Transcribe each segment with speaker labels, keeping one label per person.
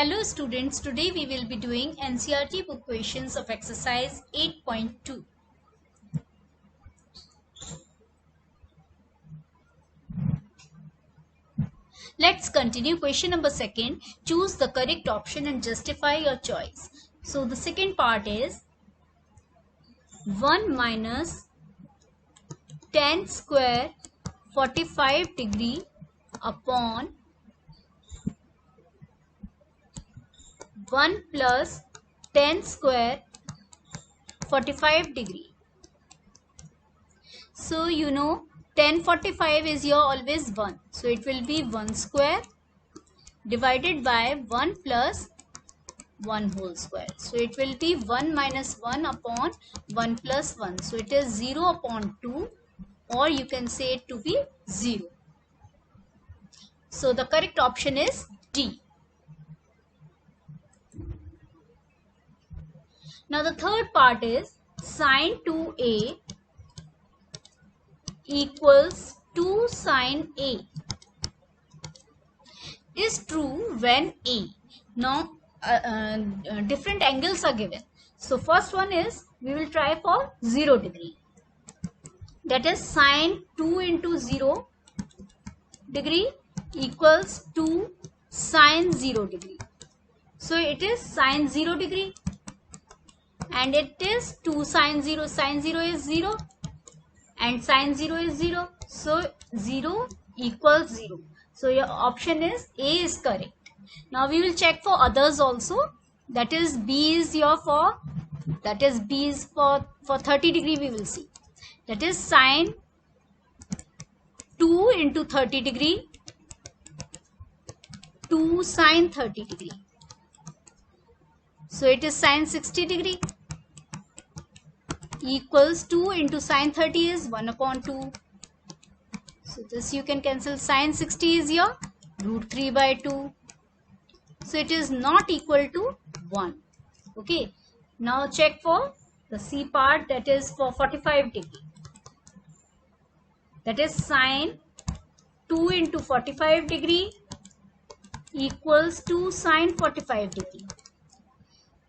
Speaker 1: Hello students, today we will be doing NCERT book questions of exercise 8.2. Let's continue. Question number 2. Choose the correct option and justify your choice. So the second part is 1 minus tan square 45 degree upon 1 plus tan square 45 degree. So you know tan 45 is your always 1. So it will be 1 square divided by 1 plus 1 whole square. So it will be 1 minus 1 upon 1 plus 1. So it is 0 upon 2, or you can say it to be 0. So the correct option is D. Now the third part is sine 2a equals 2 sine a is true when a. Now different angles are given. So first one is we will try for 0 degree. That is sine 2 into 0 degree equals 2 sine 0 degree. So it is sine 0 degree and it is 2 sine 0. Sine 0 is 0 and sine 0 is 0. So 0 equals 0. So your option is A is correct. Now we will check for others also. That is B is your for, that is B is for 30 degree we will see. That is sine 2 into 30 degree, 2 sine 30 degree. So it is sine 60 degree equals 2 into sine 30 is 1 upon 2. So this you can cancel. Sine 60 is your root 3 by 2. So it is not equal to 1. Okay. Now check for the C part, that is for 45 degree. That is sine 2 into 45 degree equals 2 sine 45 degree.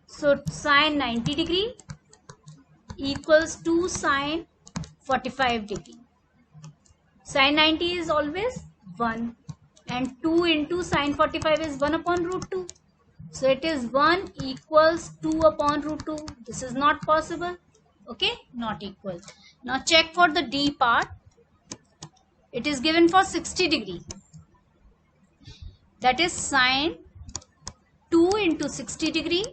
Speaker 1: So sine 90 degree equals 2 sine 45 degree. Sine 90 is always 1 and 2 into sine 45 is 1 upon root 2. So it is 1 equals 2 upon root 2. This is not possible. Okay, not equal. Now check for the D part. It is given for 60 degree. That is sine 2 into 60 degree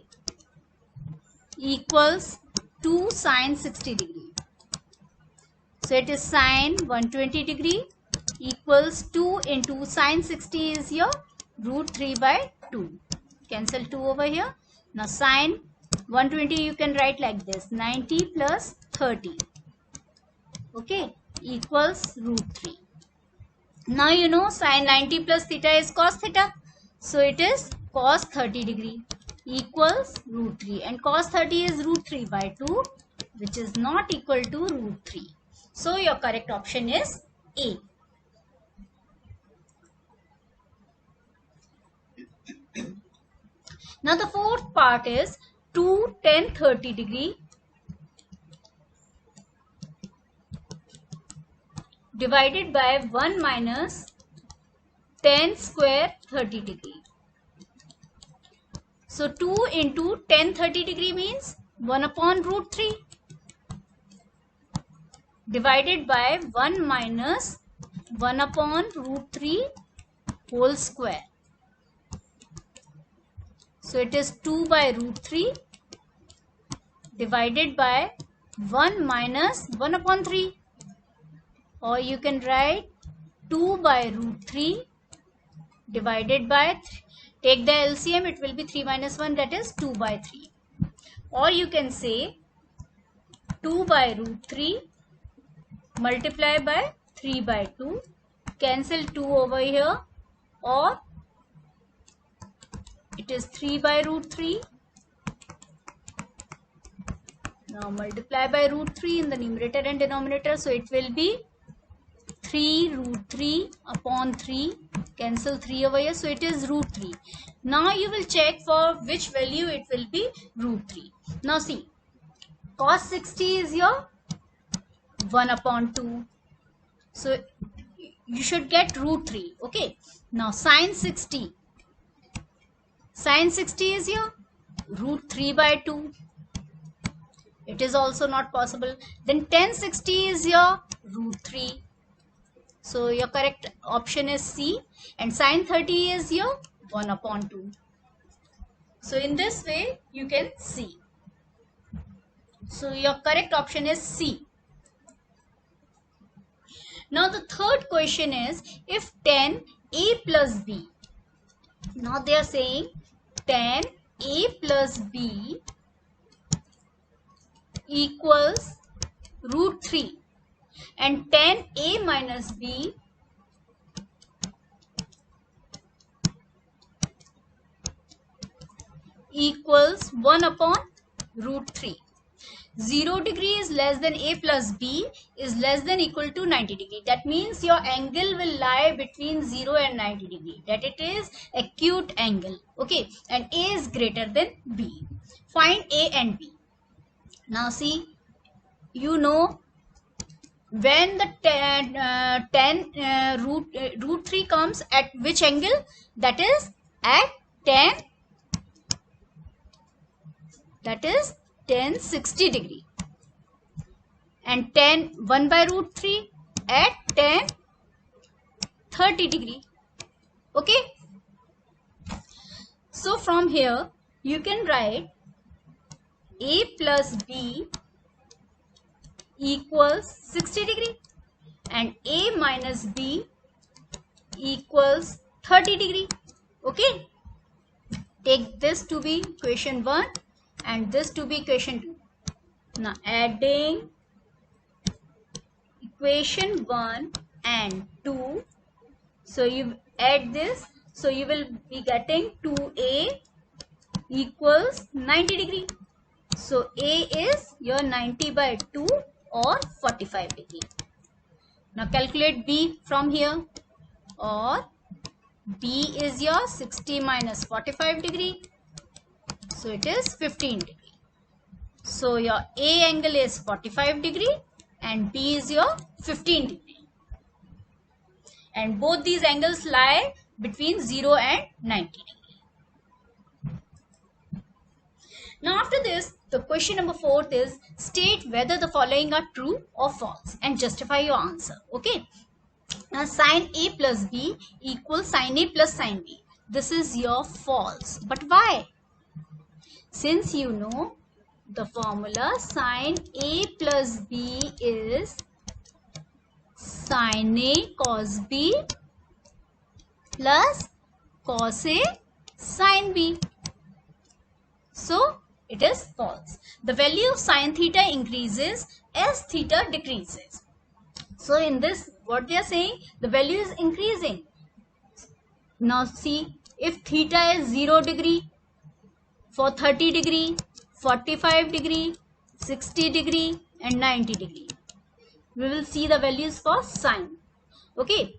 Speaker 1: equals 2 sine 60 degree. So it is sine 120 degree equals 2 into sine 60 is your root 3 by 2. Cancel 2 over here. Now sine 120 you can write like this, 90 plus 30. Okay, equals root 3. Now you know sine 90 plus theta is cos theta. So it is cos 30 degree equals root 3. And cos 30 is root 3 by 2, which is not equal to root 3. So your correct option is A. Now the fourth part is 2 tan 30 degree divided by 1 minus tan square 30 degree. So 2 into tan 30 degree means 1 upon root 3 divided by 1 minus 1 upon root 3 whole square. So it is 2 by root 3 divided by 1 minus 1 upon 3. Or you can write 2 by root 3 divided by 3. Take the LCM, it will be 3 minus 1, that is 2 by 3. Or you can say 2 by root 3 multiply by 3 by 2. Cancel 2 over here, or it is 3 by root 3. Now multiply by root 3 in the numerator and denominator. So it will be 3 root 3 upon 3, cancel 3 over here, so it is root 3. Now you will check for which value it will be root 3. Now see, cos 60 is your 1 upon 2, so you should get root 3. Okay, now sin 60 is your root 3 by 2. It is also not possible. Then tan 60 is your root 3. So your correct option is C. And sin 30 is your 1 upon 2. So in this way you can see. So your correct option is C. Now the third question is, if tan A plus B. Now they are saying tan A plus B equals root 3 and tan A minus B equals 1 upon root 3. 0 degree is less than A plus B is less than equal to 90 degree. That means your angle will lie between 0 and 90 degree. That it is acute angle. Okay, and A is greater than B. Find A and B. Now see, you know when the root 3 comes at which angle? That is at tan 60 degree, and tan 1 by root 3 at tan 30 degree. Okay, so from here you can write A plus B equals 60 degree and A minus B equals 30 degree. Okay, take this to be equation 1 and this to be equation 2. Now adding equation 1 and 2, so you add this, so you will be getting 2A equals 90 degree. So A is your 90 by 2 or 45 degree. Now calculate B from here, or B is your 60 minus 45 degree. So it is 15 degree. So your A angle is 45 degree and B is your 15 degree. And both these angles lie between 0 and 90 degree. Now after this, the question number 4 is, state whether the following are true or false and justify your answer. Okay. Now sin A plus B equals sin A plus sin B. This is your false. But why? Since you know the formula, sin A plus B is sin A cos B plus cos A sin B. So it is false. The value of sin theta increases as theta decreases. So in this, what they are saying, the value is increasing. Now see, if theta is 0 degree, for 30 degree, 45 degree, 60 degree and 90 degree, we will see the values for sine. Okay,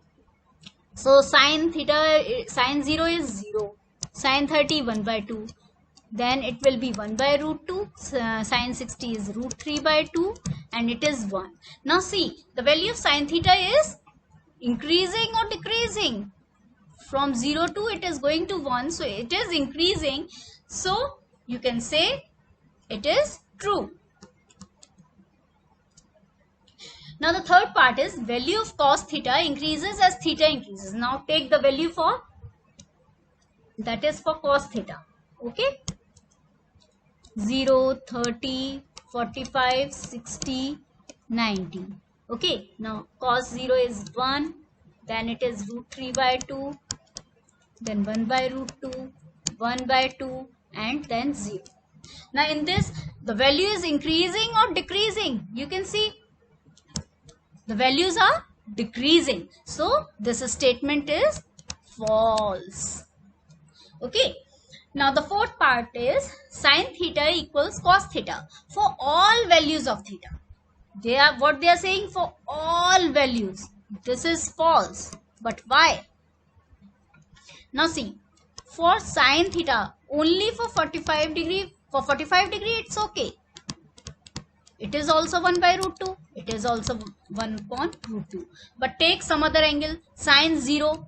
Speaker 1: so sin theta, sin 0 is 0, sin 30 1 by 2, then it will be 1 by root 2, sin 60 is root 3 by 2 and it is 1. Now see, the value of sin theta is increasing or decreasing? From 0 to it is going to 1, so it is increasing. So you can say it is true. Now the third part is, value of cos theta increases as theta increases. Now take the value for, that is for cos theta. Okay, 0, 30, 45, 60, 90. Okay, now cos 0 is 1, then it is root 3 by 2, then 1 by root 2, 1 by 2 and then 0. Now in this, the value is increasing or decreasing? You can see the values are decreasing. So this statement is false. Okay. Now the fourth part is, sin theta equals cos theta for all values of theta. What they are saying, for all values. This is false. But why? Now see, for sine theta, only for 45 degree, for 45 degree it's okay. It is also 1 by root 2. It is also 1 upon root 2. But take some other angle, sine 0.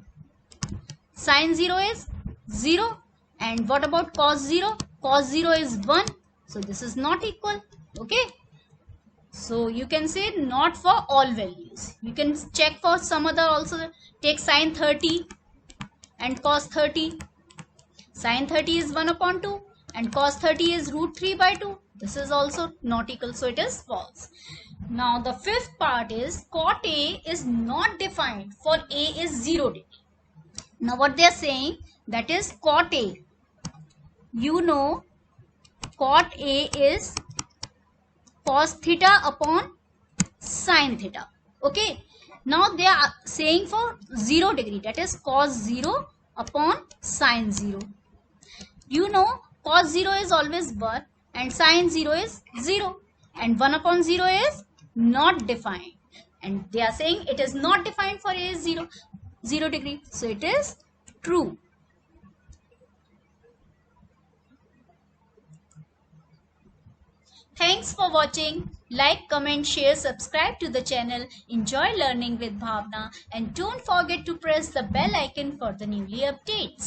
Speaker 1: Sine 0 is 0. And what about cos 0? Cos 0 is 1. So this is not equal. Okay. So you can say not for all values. You can check for some other also. Take sine 30 and cos 30. Sine 30 is 1 upon 2 and cos 30 is root 3 by 2. This is also not equal, so it is false. Now the fifth part is cot A is not defined for A is 0 degree. Now what they are saying, that is cot A. You know cot A is cos theta upon sin theta. Okay. Now they are saying for 0 degree, that is cos 0 upon sin 0. You know cos 0 is always 1 and sin 0 is 0 and 1 upon 0 is not defined, and they are saying it is not defined for A is 0 degree, so it is true. Thanks for watching. Like, comment, share, subscribe to the channel. Enjoy learning with Bhavna, and don't forget to press the bell icon for the newly updates.